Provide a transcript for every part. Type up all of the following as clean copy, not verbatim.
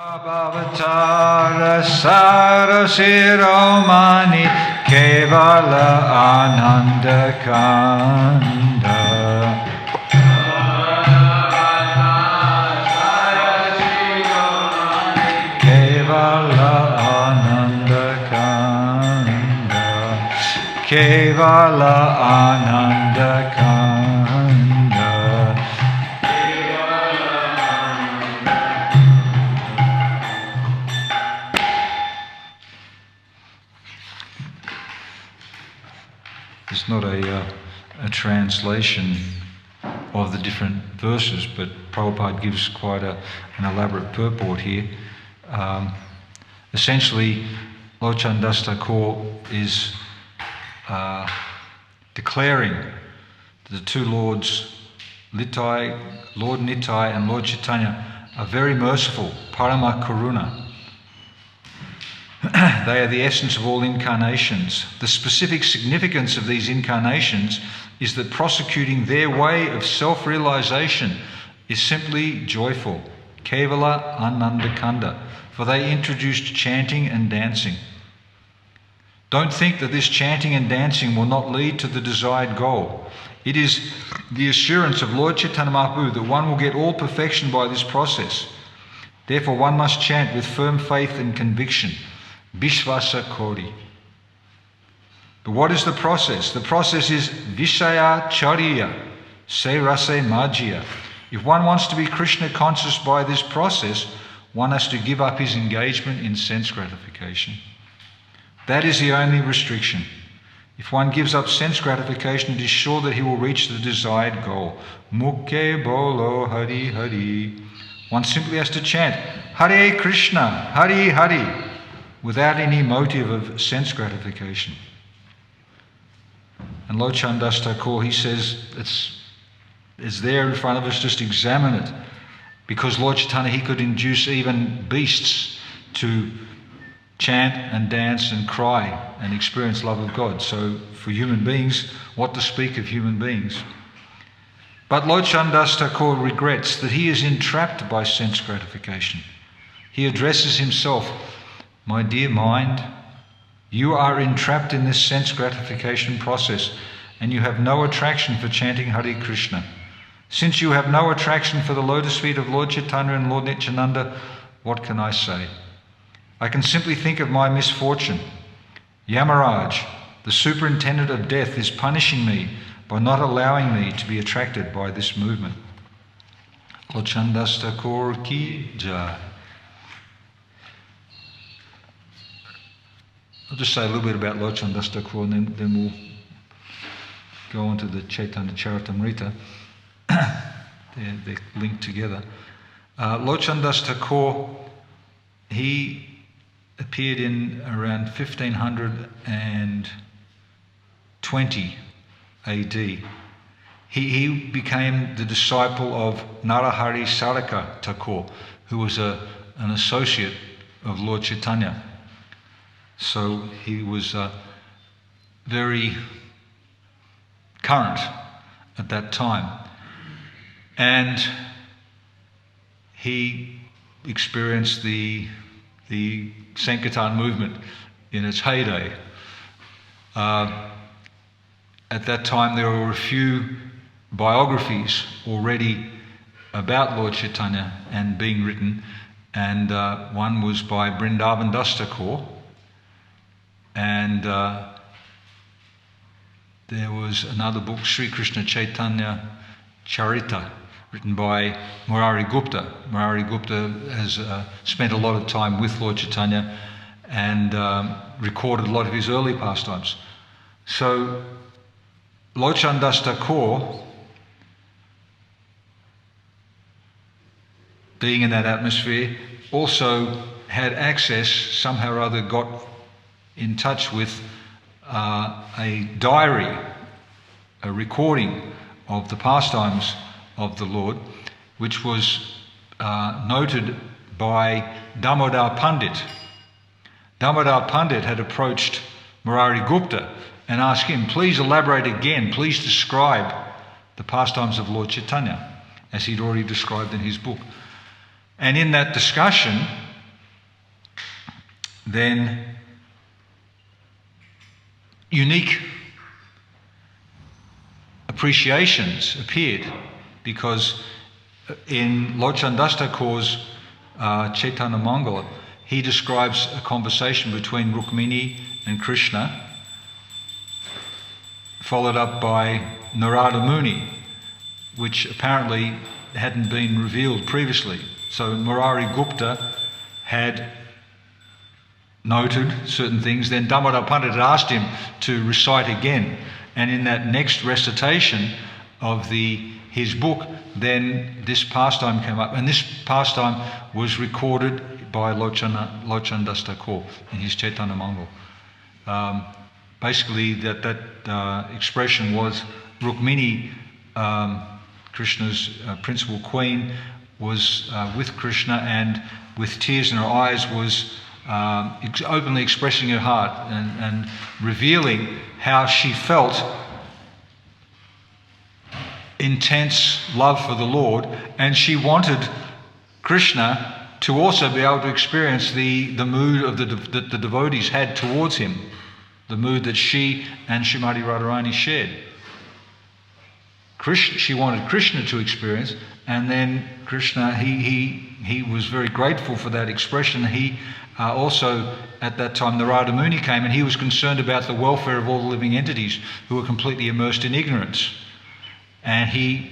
Bhavatara Sarasiromani Kevala Ananda Kanda Kevala Ananda Kanda Kevala Ananda Kanda It's not a translation of the different verses, but Prabhupada gives quite an elaborate purport here. Essentially, Lochand Das Thakur is declaring that the two Lords, Lord Nitai and Lord Chaitanya, are very merciful, Parama Karuna. They are the essence of all incarnations. The specific significance of these incarnations is that prosecuting their way of self-realization is simply joyful. Kevala Ananda Kanda, for they introduced chanting and dancing. Don't think that this chanting and dancing will not lead to the desired goal. It is the assurance of Lord Chaitanya Mahaprabhu that one will get all perfection by this process. Therefore, one must chant with firm faith and conviction. Vishvasa Kori. But what is the process? The process is Vishaya Charya, Se Rase Majya. If one wants to be Krishna conscious by this process, one has to give up his engagement in sense gratification. That is the only restriction. If one gives up sense gratification, it is sure that he will reach the desired goal. Mukhe Bolo Hari Hari. One simply has to chant Hare Krishna, Hari Hari, without any motive of sense gratification. And Lochand Das Thakur, he says, it's there in front of us, just examine it. Because Lord Chaitanya, he could induce even beasts to chant and dance and cry and experience love of God. So for human beings, what to speak of human beings? But Lochand Das Thakur regrets that he is entrapped by sense gratification. He addresses himself, my dear mind, you are entrapped in this sense gratification process and you have no attraction for chanting Hare Krishna. Since you have no attraction for the lotus feet of Lord Chaitanya and Lord Nityananda, what can I say? I can simply think of my misfortune. Yamaraj, the superintendent of death, is punishing me by not allowing me to be attracted by this movement. Lochand Das Thakur ki jai. I'll just say a little bit about Lochand Das Thakur and then we'll go on to the Chaitanya Charitamrita. They're linked together. Lochand Das Thakur, he appeared in around 1520 AD. He became the disciple of Narahari Saraka Thakur, who was an associate of Lord Chaitanya. So he was very current at that time. And he experienced the Sankirtan movement in its heyday. At that time there were a few biographies already about Lord Chaitanya and being written, and one was by Vrindavan Das Thakur, and there was another book, Sri Krishna Chaitanya Charita, written by Murari Gupta. Murari Gupta has spent a lot of time with Lord Chaitanya and recorded a lot of his early pastimes. So Lochand Das Thakur, being in that atmosphere, also had access, somehow or other got in touch with a diary, a recording of the pastimes of the Lord, which was noted by Damodar Pandit. Damodar Pandit had approached Murari Gupta and asked him, please elaborate again, please describe the pastimes of Lord Chaitanya, as he'd already described in his book. And in that discussion, then unique appreciations appeared, because in Lochan Thakur's Chaitanya Mangala, he describes a conversation between Rukmini and Krishna, followed up by Narada Muni, which apparently hadn't been revealed previously. So Murari Gupta had noted certain things, then Damodar Pandit had asked him to recite again, and in that next recitation of his book, then this pastime came up, and this pastime was recorded by Lochan Das Thakur in his Chaitanya Mangal. Basically, that expression was Rukmini, Krishna's principal queen, was with Krishna, and with tears in her eyes was openly expressing her heart and revealing how she felt intense love for the Lord, and she wanted Krishna to also be able to experience the mood that the devotees had towards him, the mood that she and Srimati Radharani shared. She wanted Krishna to experience, and then Krishna, he was very grateful for that expression. He also, at that time, Narada Muni came, and he was concerned about the welfare of all the living entities who were completely immersed in ignorance. And he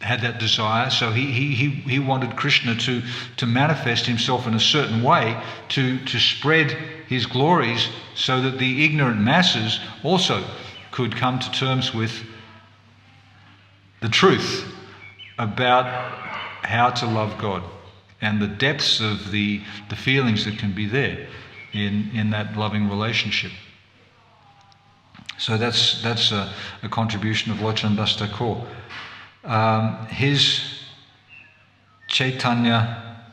had that desire, so he wanted Krishna to manifest himself in a certain way, to spread his glories, so that the ignorant masses also could come to terms with the truth about how to love God and the depths of the feelings that can be there in that loving relationship. So that's a contribution of Lochan Das Thakur. His Chaitanya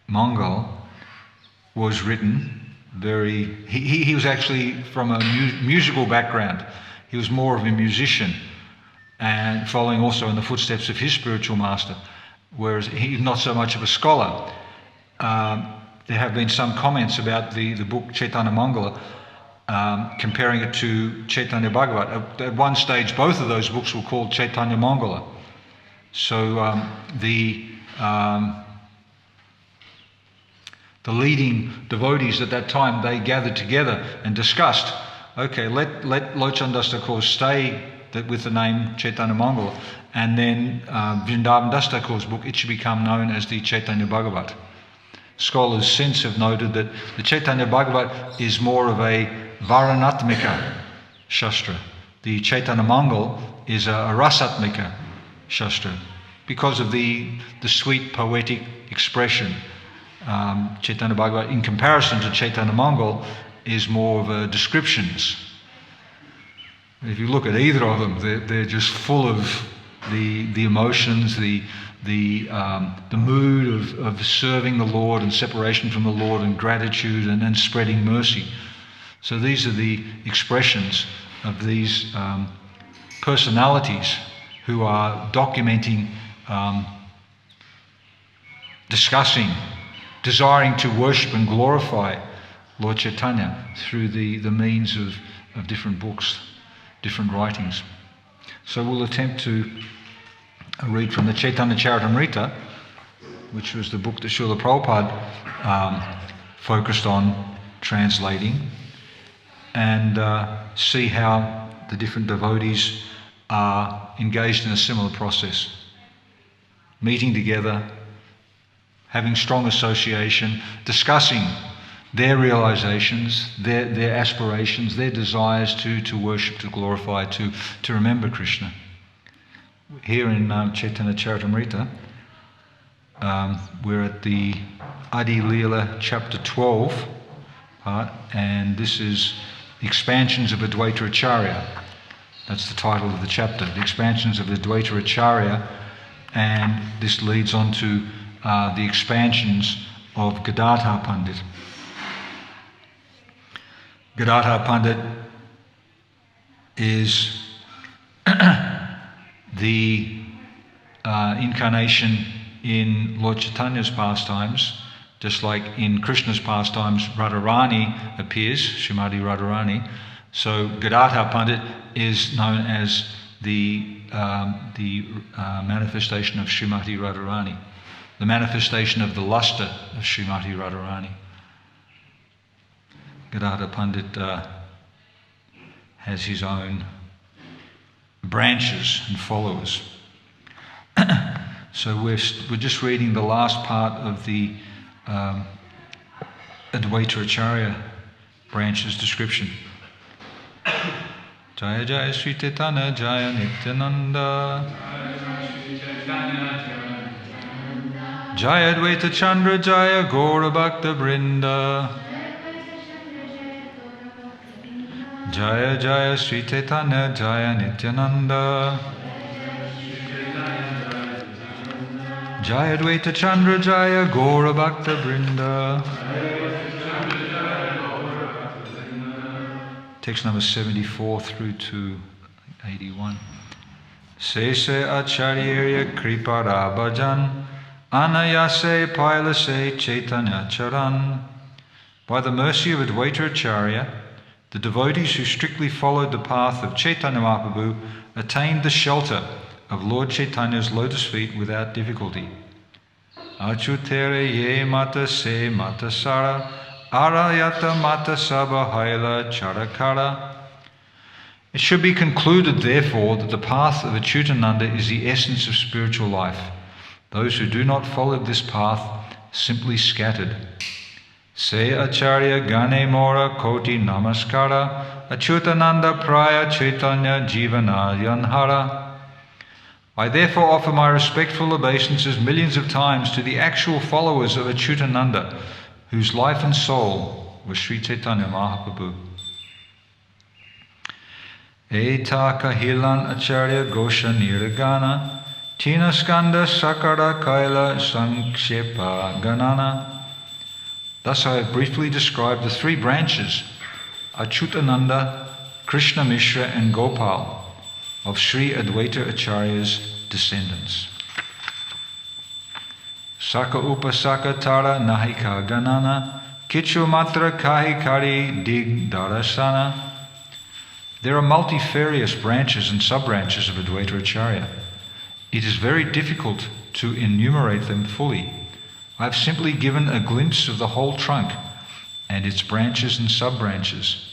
Mangal was written he was actually from a musical background. He was more of a musician, and following also in the footsteps of his spiritual master, whereas he's not so much of a scholar. There have been some comments about the book Chaitanya Mangala, comparing it to Chaitanya Bhagavat. At one stage, both of those books were called Chaitanya Mangala. So the leading devotees at that time, they gathered together and discussed, okay, let Lochan Das Thakur stay with the name Chaitanya Mangala, and then Vrindavan Das Thakur's book, it should become known as the Chaitanya Bhagavat. Scholars since have noted that the Chaitanya Bhagavat is more of a Varanatmika Shastra. The Chaitanya Mangal is a Rasatmika Shastra, because of the sweet poetic expression. Chaitanya Bhagavat, in comparison to Chaitanya Mangal, is more of a descriptions. If you look at either of them, they're just full of the emotions, the mood of serving the Lord and separation from the Lord and gratitude and spreading mercy. So these are the expressions of these personalities who are documenting, discussing, desiring to worship and glorify Lord Chaitanya through the means of different books, different writings. So we'll attempt to read from the Chaitanya Charitamrita, which was the book that Srila Prabhupada focused on translating, and see how the different devotees are engaged in a similar process, meeting together, having strong association, discussing their realizations, their aspirations, their desires to worship, to glorify, to remember Krishna. Here in Chaitanya Charitamrita, we're at the Adi Leela chapter 12 part, and this is the expansions of Advaita Acharya. That's the title of the chapter, the expansions of Advaita Acharya, and this leads on to the expansions of Gadadhar Pandit. Gadadhar Pandit is the incarnation in Lord Chaitanya's pastimes just like in Krishna's pastimes, Radharani appears, Srimati Radharani. So Gadadhar Pandit is known as the manifestation of Srimati Radharani, the manifestation of the luster of Srimati Radharani. Gadadhar Pandit has his own branches and followers. So we're just reading the last part of the Advaita Acharya branch's description. Jaya Jaya Sri Chaitanya Jaya Nityananda Jaya Advaita Chandra Jaya Gaura Bhakta Vrinda Jaya Jaya Sri Chaitanya Jaya Nityananda Jaya Advaita Chandra Jaya Gaura Bhakta Vrinda. Text number 74 through to 81. Sese Acharya Kripara Bhajan Anayase Pailase Chaitanya Charan. By the mercy of Advaita Acharya, the devotees who strictly followed the path of Chaitanya Mahaprabhu attained the shelter of Lord Chaitanya's lotus feet without difficulty. Achutere ye mata se mata sara, arayata mata sabha haila charakara. It should be concluded, therefore, that the path of Achyutananda is the essence of spiritual life. Those who do not follow this path simply scattered. Se acharya gane mora koti namaskara, Achyutananda praya chaitanya jivana yanhara. I therefore offer my respectful obeisances millions of times to the actual followers of Achyutananda, whose life and soul was Sri Chaitanya Mahaprabhu. Eta kahilan acharya gosha niragana, tina skanda sakara kaila sankshepa ganana. Thus I have briefly described the three branches, Achyutananda, Krishna Mishra and Gopal, of Sri Advaita Acharya's descendants. Saka upasaka tara nahika ganana, kichu matra kahi kari dig darasana. There are multifarious branches and sub-branches of Advaita Acharya. It is very difficult to enumerate them fully. I have simply given a glimpse of the whole trunk and its branches and sub-branches.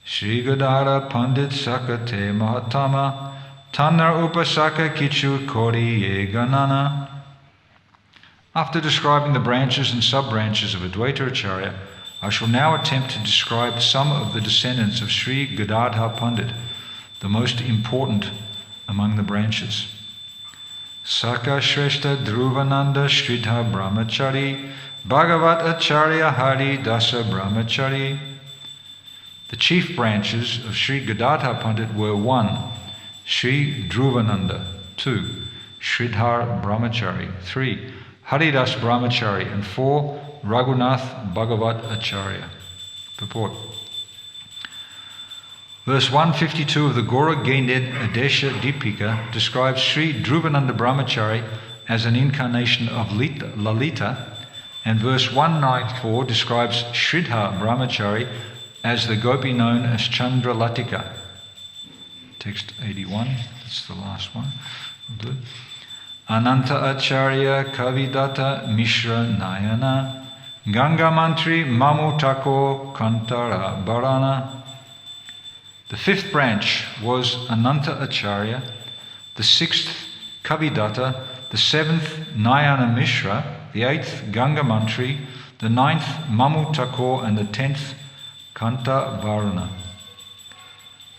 Sri Gadadhara Pandit Sakate Mahatama Tanar Upasaka Kichu Kori Ye Ganana. After describing the branches and sub-branches of Advaita Acharya, I shall now attempt to describe some of the descendants of Sri Gadadhar Pandit, the most important among the branches. Saka Shrestha Dhruvananda Sridhar Brahmachari Bhagavat Acharya Hari Dasa Brahmachari. The chief branches of Sri Gadadhar Pandit were 1. Sri Dhruvananda, 2. Sridhar Brahmachari, 3. Haridas Brahmachari, and 4. Raghunath Bhagavat Acharya. Purport. Verse 152 of the Gaura Gained Adesha Dipika describes Sri Dhruvananda Brahmachari as an incarnation of Lalita, and verse 194 describes Sridhar Brahmachari as the gopi known as Chandralatika. Text 81, that's the last one. Good. Ananta Acharya Kavidata Mishra Nayana Ganga Mantri Mamutako Kantara Bharana. The fifth branch was Ananta Acharya, the sixth Kavidatta, the seventh Nayana Mishra, the eighth Ganga Mantri, the ninth Mamutako, and the 10th Kanta Varuna.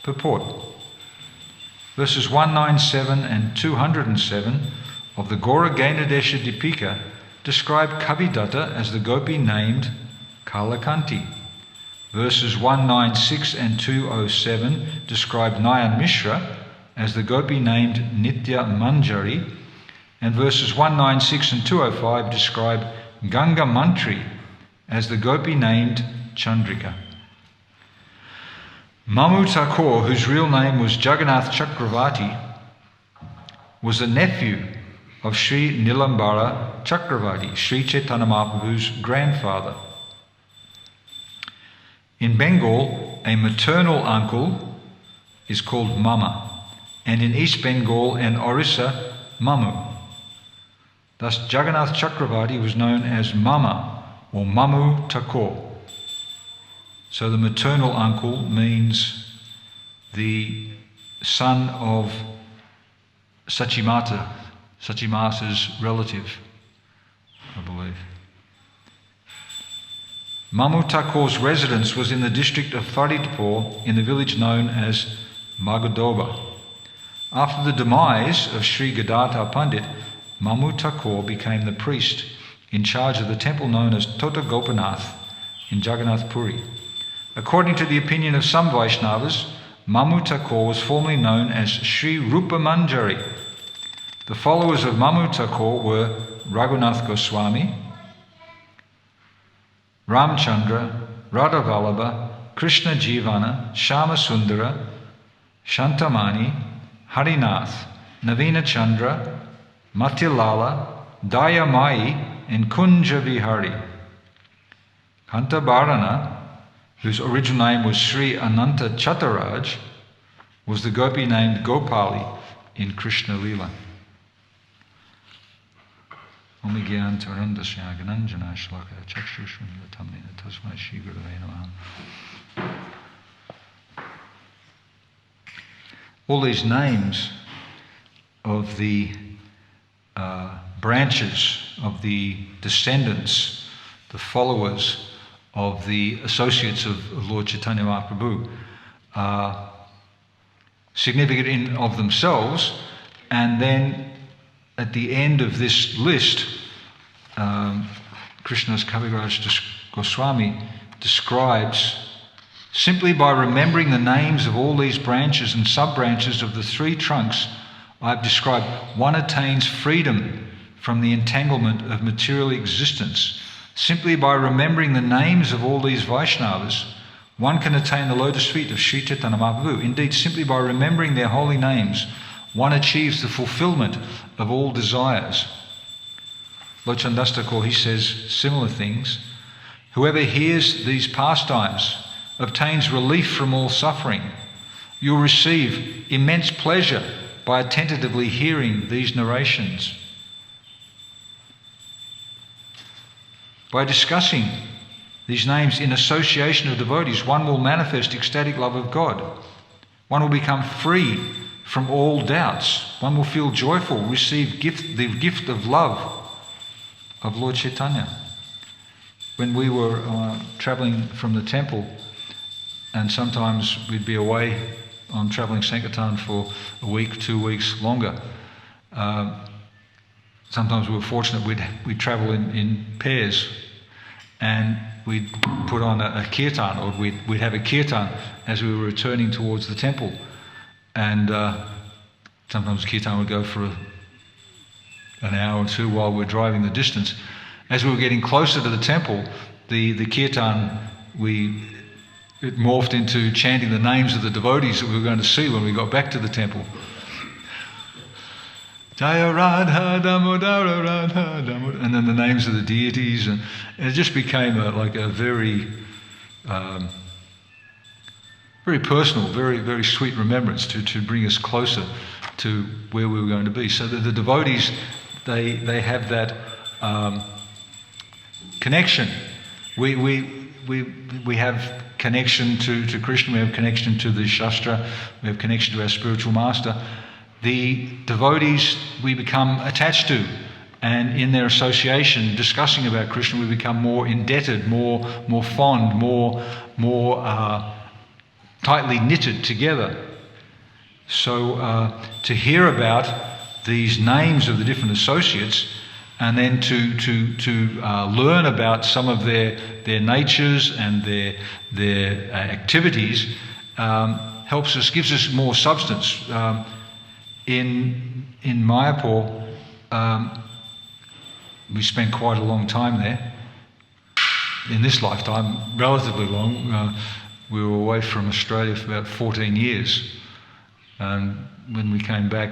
Purport. Verses 197 and 207 of the Gaura Gainadesha Dipika describe Kavidatta as the gopi named Kalakanti. Verses 196 and 207 describe Nayan Mishra as the gopi named Nitya Manjari, and verses 196 and 205 describe Ganga Mantri as the gopi named Chandrika. Mamu Thakur, whose real name was Jagannath Chakravarti, was a nephew of Sri Nilambara Chakravarti, Sri Chaitanya Mahaprabhu's grandfather. In Bengal, a maternal uncle is called Mama, and in East Bengal and Orissa, Mamu. Thus, Jagannath Chakravarti was known as Mama or Mamu Thakur. So the maternal uncle means the son of Sachimata, Sachimata's relative, I believe. Mamu Thakur's residence was in the district of Faridpur in the village known as Magadoba. After the demise of Sri Gadadhar Pandit, Mamu Thakur became the priest in charge of the temple known as Tota Gopinath in Jagannath Puri. According to the opinion of some Vaishnavas, Mamu Thakur was formerly known as Sri Rupa Manjari. The followers of Mamu Thakur were Raghunath Goswami, Ramchandra, Radhavallabha, Krishna Jivana, Shama Sundara, Shantamani, Harinath, Navina Chandra, Matilala, Dayamai, and Kunja Vihari. Kantabharana, whose original name was Sri Ananta Chataraj, was the gopi named Gopali in Krishna Lila. All these names of the branches of the descendants, the followers of the associates of Lord Chaitanya Mahaprabhu, are significant in of themselves. And then at the end of this list, Krishnadas Kaviraj Goswami describes, simply by remembering the names of all these branches and sub-branches of the three trunks I've described, one attains freedom from the entanglement of material existence. Simply by remembering the names of all these Vaishnavas, one can attain the lotus feet of Sri Chaitanya Mahaprabhu. Indeed, simply by remembering their holy names, one achieves the fulfillment of all desires. Lochan Thakur, he says similar things. Whoever hears these pastimes obtains relief from all suffering. You'll receive immense pleasure by attentively hearing these narrations. By discussing these names in association of devotees, one will manifest ecstatic love of God. One will become free from all doubts. One will feel joyful, receive the gift of love of Lord Chaitanya. When we were travelling from the temple, and sometimes we'd be away on travelling Sankirtan for a week, 2 weeks longer. Sometimes we were fortunate we'd travel in pairs, and we'd put on a kirtan, or we'd have a kirtan as we were returning towards the temple. And sometimes kirtan would go for an hour or two while we're driving the distance. As we were getting closer to the temple, the kirtan, it morphed into chanting the names of the devotees that we were going to see when we got back to the temple. Jaya Radha Damodara Radha Damodara, and then the names of the deities, and it just became a very, very personal, very, very sweet remembrance to bring us closer to where we were going to be. So that the devotees, they have that connection. We have connection to Krishna, we have connection to the Shastra, we have connection to our spiritual master. The devotees we become attached to, and in their association, discussing about Krishna, we become more indebted, more fond, more tightly knitted together. So to hear about these names of the different associates, and then to learn about some of their natures and their activities helps us, gives us more substance. In Mayapur, we spent quite a long time there. In this lifetime, relatively long. We were away from Australia for about 14 years. And when we came back,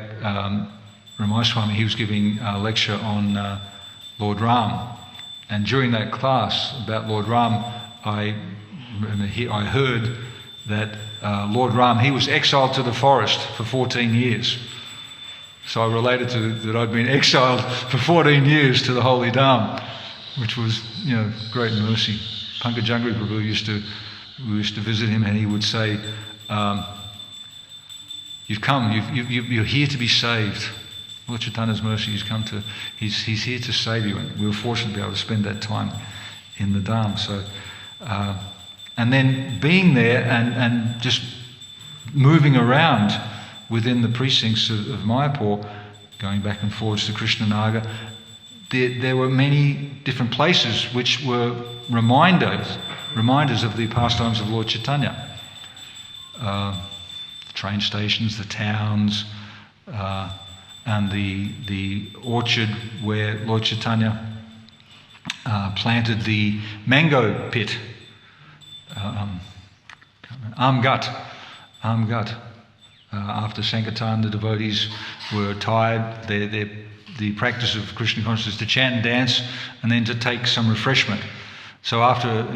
Ramayaswami, he was giving a lecture on Lord Ram. And during that class about Lord Ram, I heard that Lord Ram, he was exiled to the forest for 14 years. So I related to that I'd been exiled for 14 years to the Holy Dham, which was, great mercy. Pankajangri Prabhu we used to visit him, and he would say, "You've come. You're here to be saved. Lord Chaitanya's mercy. He's here to save you." And we were fortunate to be able to spend that time in the Dham. So, and then being there and just moving around within the precincts of Mayapur, going back and forwards to Krishnanagar, there were many different places which were reminders of the pastimes of Lord Chaitanya. The train stations, the towns, and the orchard where Lord Chaitanya planted the mango pit, Amgat. After Sankirtan, the devotees were tired. The practice of Krishna consciousness is to chant and dance and then to take some refreshment. So after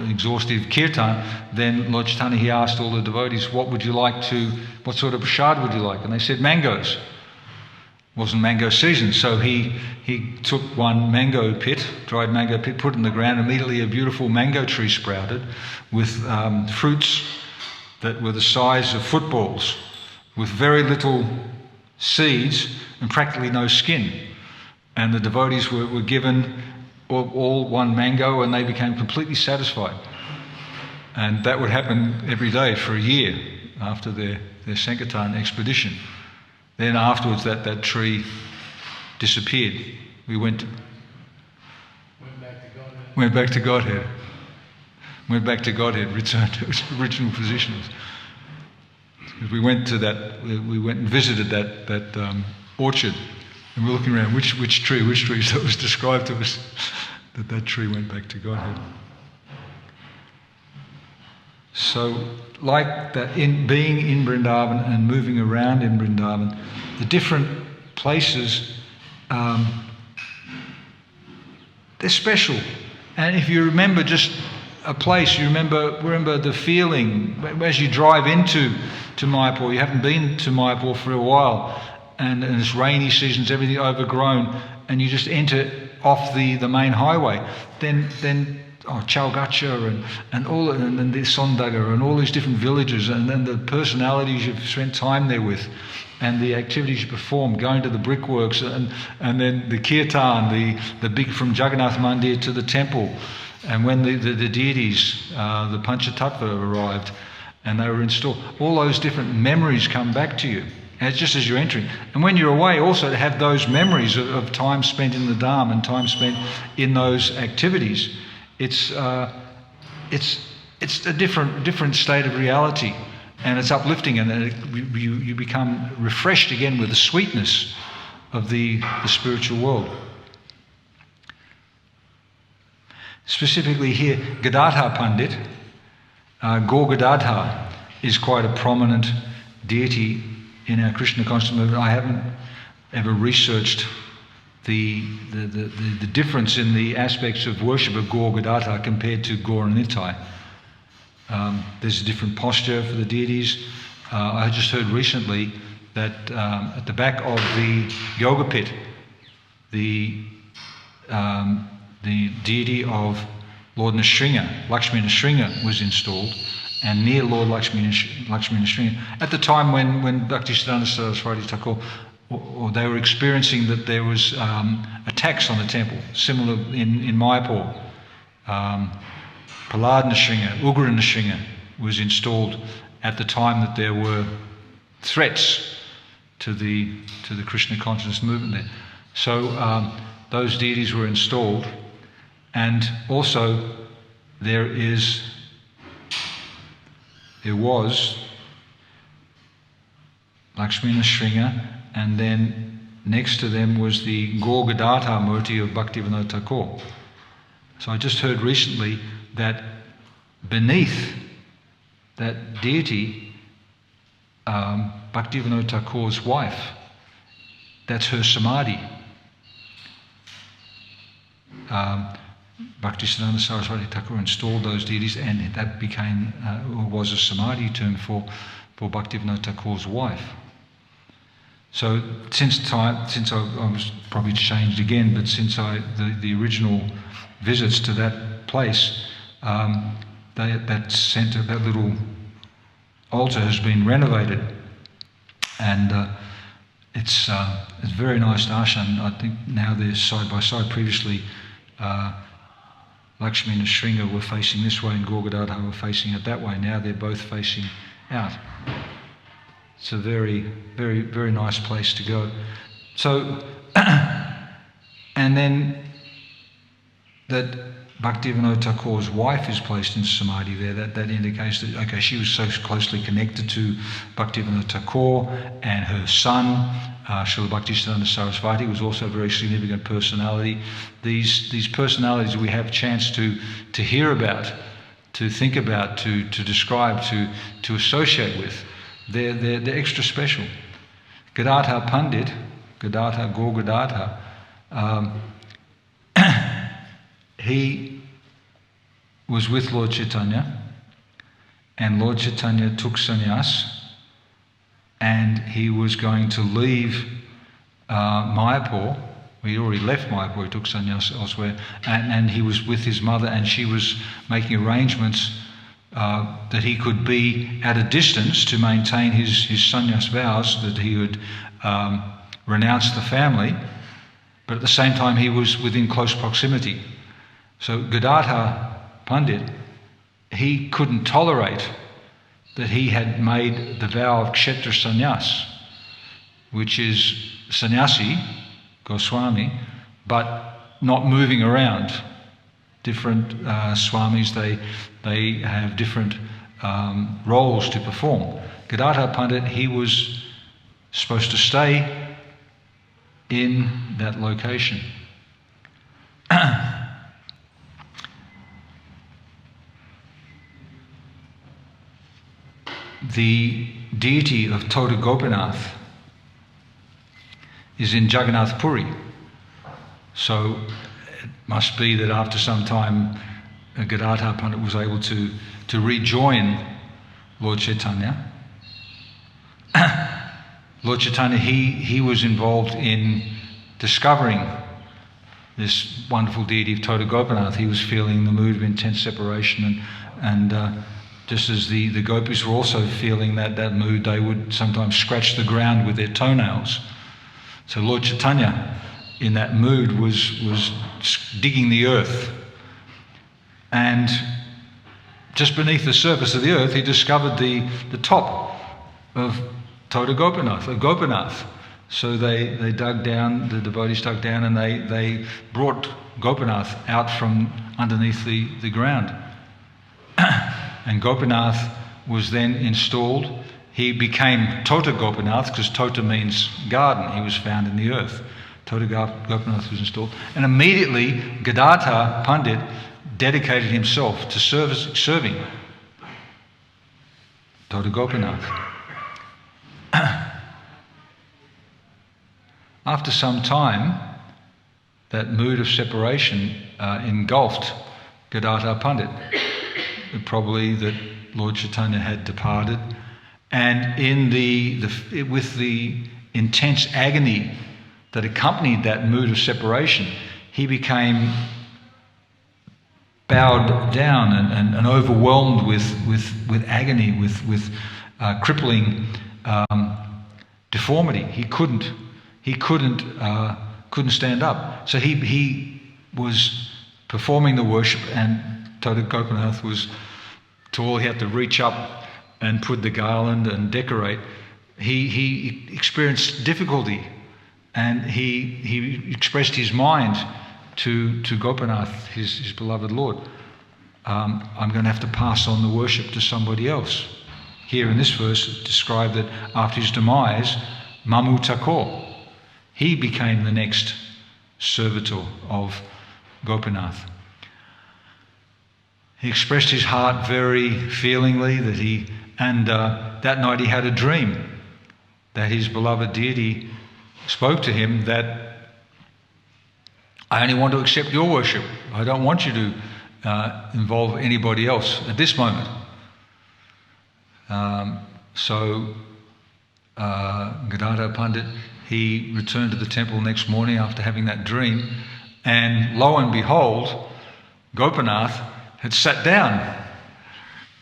exhaustive kirtan, then Lord Chaitanya, he asked all the devotees, what sort of prasad would you like? And they said mangoes. It wasn't mango season, so he took one mango pit, dried mango pit, put it in the ground. Immediately a beautiful mango tree sprouted with fruits that were the size of footballs, with very little seeds and practically no skin. And the devotees were given all one mango, and they became completely satisfied. And that would happen every day for a year after their Sankirtan expedition. Then afterwards that tree disappeared. We went back to Godhead. Returned to its original positions. We went and visited that orchard, and we're looking around which tree. So it was described to us that tree went back to Godhead. So, like that, in being in Vrindavan and moving around in Vrindavan, the different places, they're special. And if you remember just a place, you remember the feeling as you drive into Mayapur. You haven't been to Mayapur for a while, and it's rainy seasons, everything overgrown, and you just enter off the main highway. Then Chowgacha and the Sondaga and all these different villages, and then the personalities you've spent time there with, and the activities you perform, going to the brickworks, and then the kirtan, the big from Jagannath Mandir to the temple, and when the deities, the Panchatattva arrived and they were installed, all those different memories come back to you just as you're entering. And when you're away, also to have those memories of time spent in the Dham and time spent in those activities. It's a different state of reality, and it's uplifting, and you become refreshed again with the sweetness of the spiritual world. Specifically here, Gadadhar Pandit, Gaur Gadadhar, is quite a prominent deity in our Krishna consciousness movement. I haven't ever researched the difference in the aspects of worship of Gaur Gadadhar compared to Gaur and Nitai. There's a different posture for the deities. I just heard recently that at the back of the yoga pit, the deity of Lord Nrsimha, Lakshmi Nrsimha, was installed, and near Lord Lakshmi Nrsimha, at the time when Bhaktisiddhanta Saraswati Thakur, or they were experiencing that there was attacks on the temple, similar in Mayapur. Prahlad Nrsimha, Ugra Nrsimha was installed at the time that there were threats to the Krishna consciousness movement there. So those deities were installed, and also there was Lakshmi Nrsimha, and then next to them was the Gaur Gadadhar Murti of Bhaktivinoda Thakur. So I just heard recently that beneath that deity, Bhaktivinoda Thakur's wife That's her samadhi. Bhaktisiddhanta Saraswati Thakur installed those deities, and that became was a samadhi term for Bhaktivinoda Thakur's wife. So since I was probably changed again, but since the original visits to that place, that centre, that little altar has been renovated, and it's a very nice darshan. I think now they're side by side. Previously, Lakshmi and Sringa were facing this way, and Gorgadadha were facing it that way. Now they're both facing out. It's a very, very, very nice place to go. So, and then that Bhaktivinoda Thakur's wife is placed in samadhi there. That indicates that, okay, she was so closely connected to Bhaktivinoda Thakur, and her son, Srila Bhaktisiddhanta Saraswati, was also a very significant personality. These personalities we have a chance to hear about, to think about, to describe, to associate with. They're extra special. Gadadhar Pandit, Gadadhar Gaur Gadadhar, he was with Lord Chaitanya, and Lord Chaitanya took sannyas, and he was going to leave Mayapur. He already left Mayapur, he took sannyas elsewhere, and he was with his mother, and she was making arrangements that he could be at a distance to maintain his sannyas vows, that he would renounce the family, but at the same time he was within close proximity. So Gadadhar Pandit, he couldn't tolerate that he had made the vow of Kshetra Sannyas, which is sannyasi, Goswami, but not moving around. Different swamis, they have different roles to perform. Gadadhar Pandit, he was supposed to stay in that location. The deity of Tota Gopinath is in Jagannath Puri. So it must be that after some time Gadadhar Pandit was able to rejoin Lord Chaitanya. Lord Chaitanya, he was involved in discovering this wonderful deity of Tota Gopinath. He was feeling the mood of intense separation, and just as the gopis were also feeling that mood, they would sometimes scratch the ground with their toenails. So Lord Chaitanya, in that mood, was digging the earth. And just beneath the surface of the earth, he discovered the top of Tota Gopinath, of Gopinath. So they dug down, the devotees dug down, and they brought Gopinath out from underneath the ground. And Gopinath was then installed. He became Tota Gopinath, because Tota means garden. He was found in the earth. Tota Gopinath was installed. And immediately Gadadhar Pandit dedicated himself to serving Tota Gopinath. After some time, that mood of separation engulfed Gadadhar Pandit. Probably that Lord Chaitanya had departed, and with the intense agony that accompanied that mood of separation, he became bowed down and overwhelmed with agony, with crippling deformity. He couldn't stand up. So he was performing the worship, and Tota Gopinath was, to all he had to reach up and put the garland and decorate. He experienced difficulty, and he expressed his mind to Gopinath, his beloved Lord. I'm going to have to pass on the worship to somebody else. Here in this verse, it described that after his demise, Mamu Thakur, he became the next servitor of Gopinath. He expressed his heart very feelingly that night he had a dream that his beloved deity spoke to him that I only want to accept your worship. I don't want you to involve anybody else at this moment. So Gadadhar Pandit, he returned to the temple next morning after having that dream, and lo and behold, Gopinath had sat down.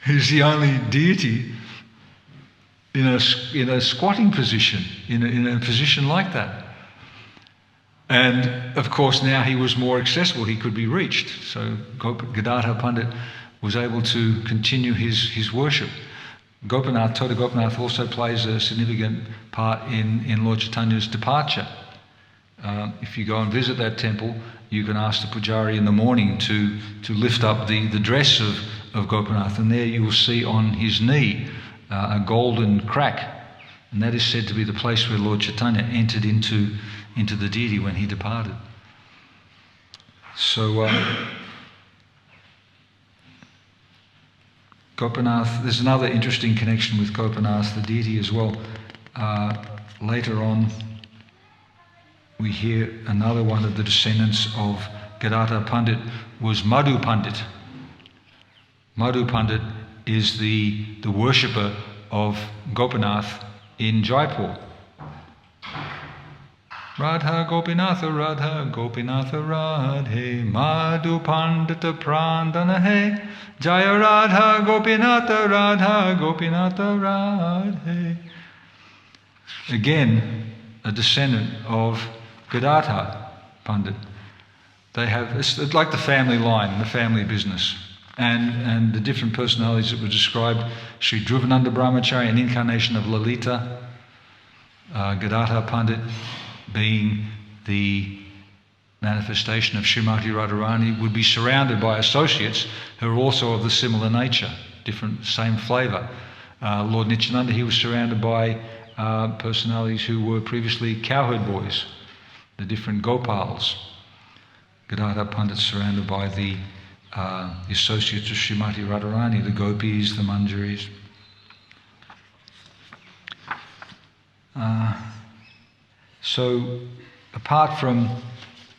He's the only deity in a squatting position, in a position like that. And of course now he was more accessible, he could be reached. So Gadadhar Pandit was able to continue his worship. Gopinath, Tota Gopinath also plays a significant part in Lord Chaitanya's departure. If you go and visit that temple, you can ask the pujari in the morning to lift up the dress of Gopinath, and there you will see on his knee a golden crack, and that is said to be the place where Lord Chaitanya entered into the deity when he departed. So Gopinath, there's another interesting connection with Gopinath, the deity, as well. Later on, we hear another one of the descendants of Gadadhar Pandit was Madhu Pandit. Madhu Pandit is the worshipper of Gopinath in Jaipur. Radha Gopinatha Radha Gopinatha Radhe Madhu Pandita Prandana He Jaya Radha Gopinatha Radha Gopinatha Radhe. Again, a descendant of Gadadhar Pandit. They have, it's like the family line, the family business. And the different personalities that were described, Sri Dhruvananda Brahmachari, an incarnation of Lalita, Gadadhar Pandit being the manifestation of Srimati Radharani, would be surrounded by associates who are also of the similar nature, different, same flavour. Lord Nityananda, he was surrounded by personalities who were previously cowherd boys, the different Gopals. Gadadhar Pandit surrounded by the associates of Srimati Radharani, the Gopis, the Manjaris. So, apart from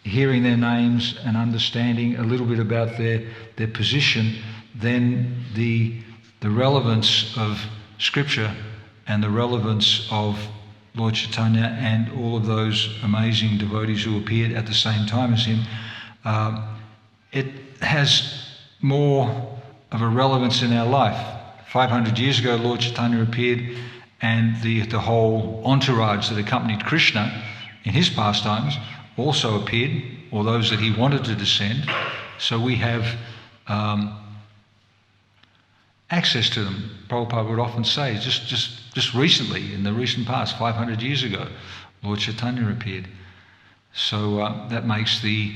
hearing their names and understanding a little bit about their position, then the relevance of Scripture and the relevance of Lord Chaitanya and all of those amazing devotees who appeared at the same time as him, it has more of a relevance in our life. 500 years ago, Lord Chaitanya appeared, and the whole entourage that accompanied Krishna in his pastimes also appeared, or those that he wanted to descend. So we have access to them. Prabhupada would often say, just recently, in the recent past, 500 years ago, Lord Chaitanya appeared. So that makes the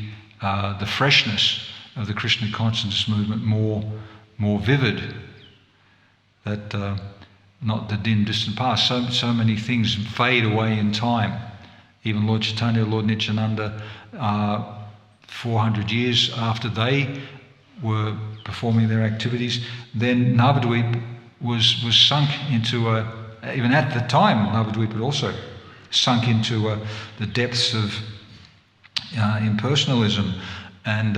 freshness of the Krishna consciousness movement more vivid. That not the dim, distant past. So many things fade away in time. Even Lord Chaitanya, Lord Nityananda, 400 years after they were performing their activities, then Navadvip was sunk into even at the time, Navadvip had also sunk into the depths of impersonalism, and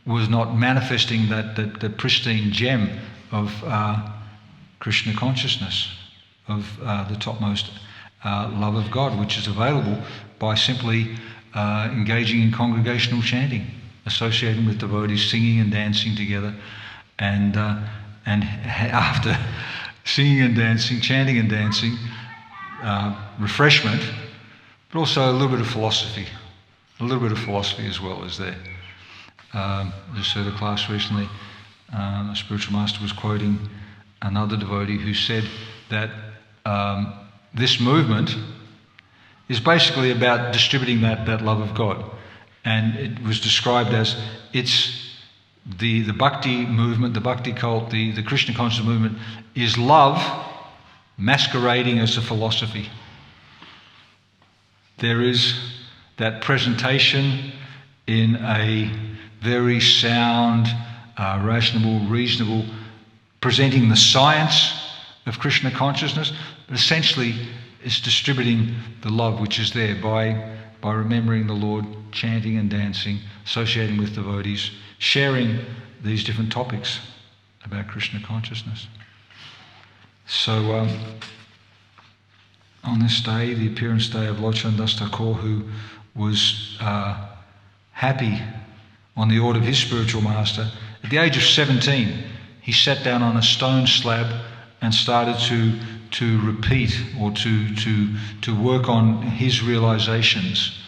was not manifesting that pristine gem of Krishna consciousness, of the topmost love of God, which is available by simply engaging in congregational chanting, associating with devotees, singing and dancing together, and after singing and dancing, chanting and dancing, refreshment, but also a little bit of philosophy. A little bit of philosophy as well is there. I just heard a class recently, a spiritual master was quoting another devotee who said that this movement is basically about distributing that love of God. And it was described as it's the bhakti movement, the bhakti cult, the Krishna consciousness movement is love masquerading as a philosophy. There is that presentation in a very sound, rational, reasonable, presenting the science of Krishna consciousness, but essentially it's distributing the love which is there by remembering the Lord, chanting and dancing, associating with devotees, sharing these different topics about Krishna consciousness. So on this day, the appearance day of Lord Chandas Thakur, who was happy on the order of his spiritual master, at the age of 17, he sat down on a stone slab and started to repeat or to work on his realizations,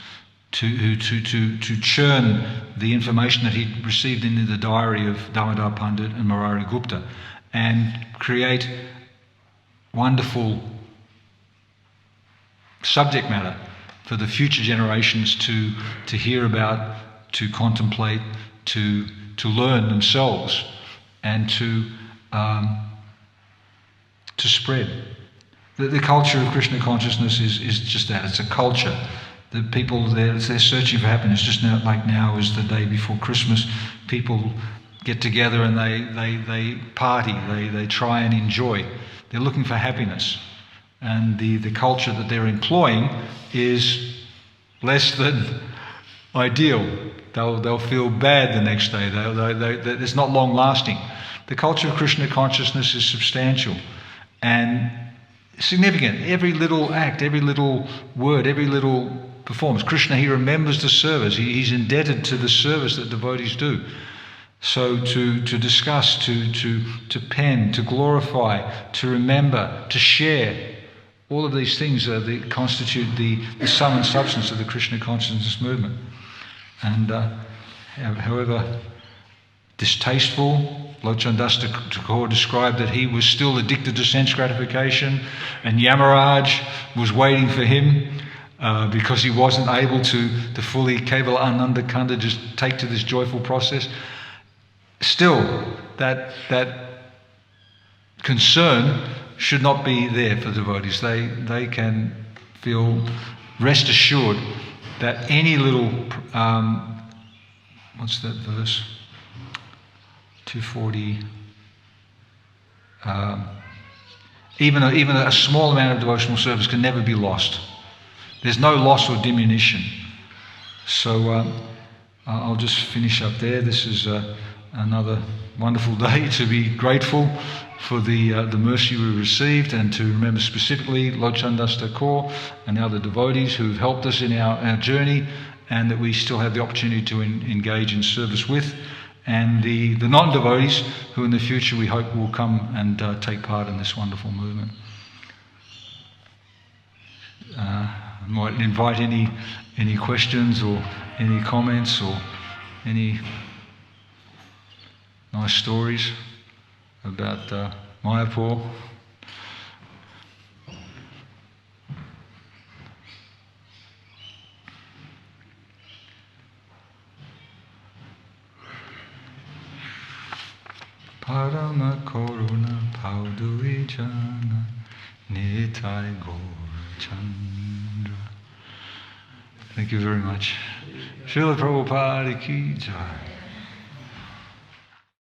to churn the information that he'd received in the diary of Damodar Pandit and Murari Gupta, and create wonderful subject matter for the future generations to hear about, to contemplate, to learn themselves, and to spread. The culture of Krishna consciousness is just that. It's a culture. The people, they're searching for happiness. Just now is the day before Christmas. People get together and they party. They try and enjoy. They're looking for happiness. And the culture that they're employing is less than ideal. They'll feel bad the next day. It's not long lasting. The culture of Krishna consciousness is substantial and significant. Every little act, every little word, every little performance. Krishna, he remembers the service. He's indebted to the service that devotees do. So to discuss, to pen, to glorify, to remember, to share, all of these things constitute the sum and substance of the Krishna consciousness movement. And however distasteful, Lord Chandas Thakur described that he was still addicted to sense gratification, and Yamaraj was waiting for him because he wasn't able to fully Kevala Ananda Kanda just take to this joyful process. Still, that concern should not be there for devotees. They can feel, rest assured, that any little, what's that verse? 240. Even a small amount of devotional service can never be lost. There's no loss or diminution. So I'll just finish up there. This is another wonderful day to be grateful for the mercy we received, and to remember specifically Lord Chandas Thakur and the other devotees who have helped us in our journey, and that we still have the opportunity to engage in service with, and the non-devotees who in the future we hope will come and take part in this wonderful movement. I might invite any questions or any comments or any nice stories about Mayapur. Parama Koruna Paudui Jana Nitai Gaurachandra. Thank you very much. Srila Prabhupada ki jai.